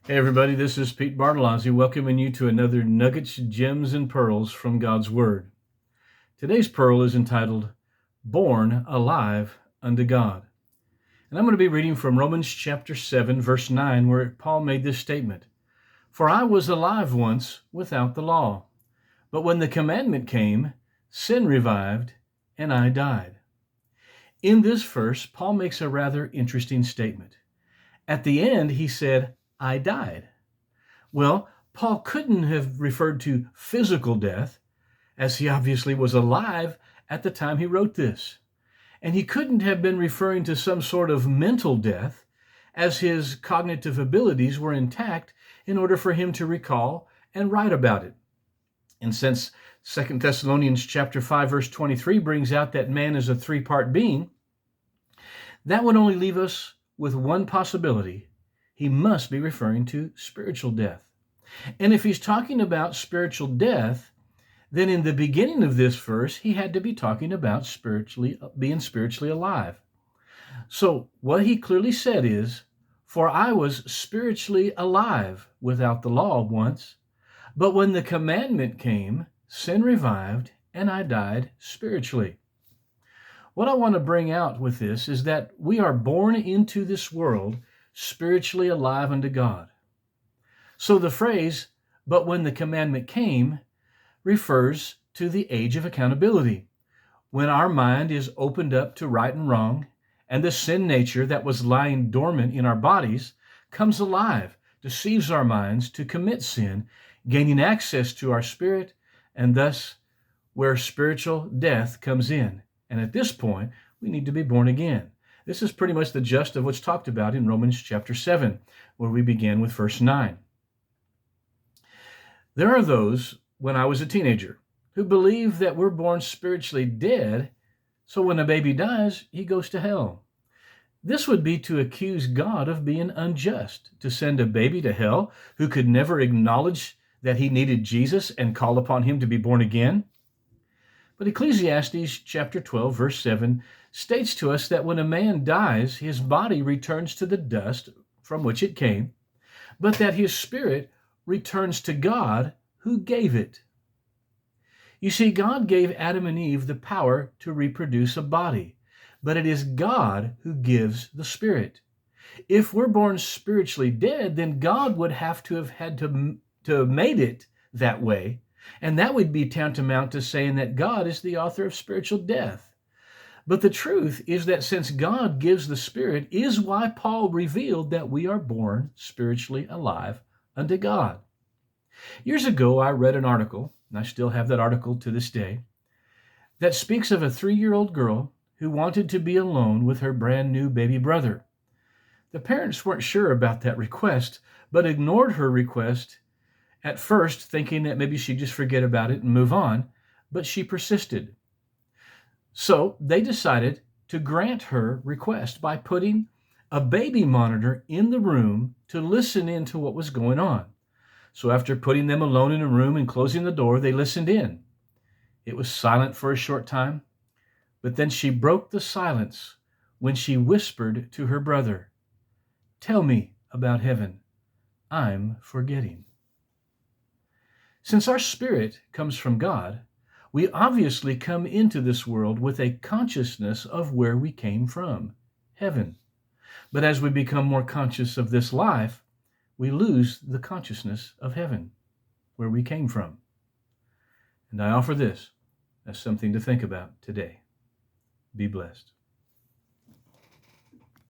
Hey everybody, this is Pete Bartolozzi welcoming you to another Nuggets, Gems, and Pearls from God's Word. Today's pearl is entitled, Born Alive Unto God. And I'm going to be reading from Romans chapter 7, verse 9, where Paul made this statement. For I was alive once without the law, but when the commandment came, sin revived, and I died. In this verse, Paul makes a rather interesting statement. At the end, he said, I died. Well, Paul couldn't have referred to physical death, as he obviously was alive at the time he wrote this. And he couldn't have been referring to some sort of mental death, as his cognitive abilities were intact in order for him to recall and write about it. And since 2 Thessalonians chapter 5, verse 23 brings out that man is a three-part being, that would only leave us with one possibility. He must be referring to spiritual death. And if he's talking about spiritual death, then in the beginning of this verse, he had to be talking about being spiritually alive. So what he clearly said is, for I was spiritually alive without the law once, but when the commandment came, sin revived, and I died spiritually. What I want to bring out with this is that we are born into this world spiritually alive unto God. So the phrase, but when the commandment came, refers to the age of accountability, when our mind is opened up to right and wrong, and the sin nature that was lying dormant in our bodies comes alive, deceives our minds to commit sin, gaining access to our spirit, and thus where spiritual death comes in. And at this point, we need to be born again. This is pretty much the gist of what's talked about in Romans chapter 7, where we began with verse 9. There are those, when I was a teenager, who believe that we're born spiritually dead, so when a baby dies, he goes to hell. This would be to accuse God of being unjust, to send a baby to hell who could never acknowledge that he needed Jesus and call upon him to be born again. But Ecclesiastes chapter 12, verse 7 states to us that when a man dies, his body returns to the dust from which it came, but that his spirit returns to God who gave it. You see, God gave Adam and Eve the power to reproduce a body, but it is God who gives the spirit. If we're born spiritually dead, then God would have had to have made it that way, and that would be tantamount to saying that God is the author of spiritual death. But the truth is that since God gives the Spirit is why Paul revealed that we are born spiritually alive unto God. Years ago, I read an article, and I still have that article to this day, that speaks of a 3-year-old girl who wanted to be alone with her brand new baby brother. The parents weren't sure about that request, but ignored her request at first, thinking that maybe she'd just forget about it and move on, but she persisted. So they decided to grant her request by putting a baby monitor in the room to listen in to what was going on. So after putting them alone in a room and closing the door, they listened in. It was silent for a short time, but then she broke the silence when she whispered to her brother, "Tell me about heaven. I'm forgetting." Since our spirit comes from God, we obviously come into this world with a consciousness of where we came from, heaven. But as we become more conscious of this life, we lose the consciousness of heaven, where we came from. And I offer this as something to think about today. Be blessed.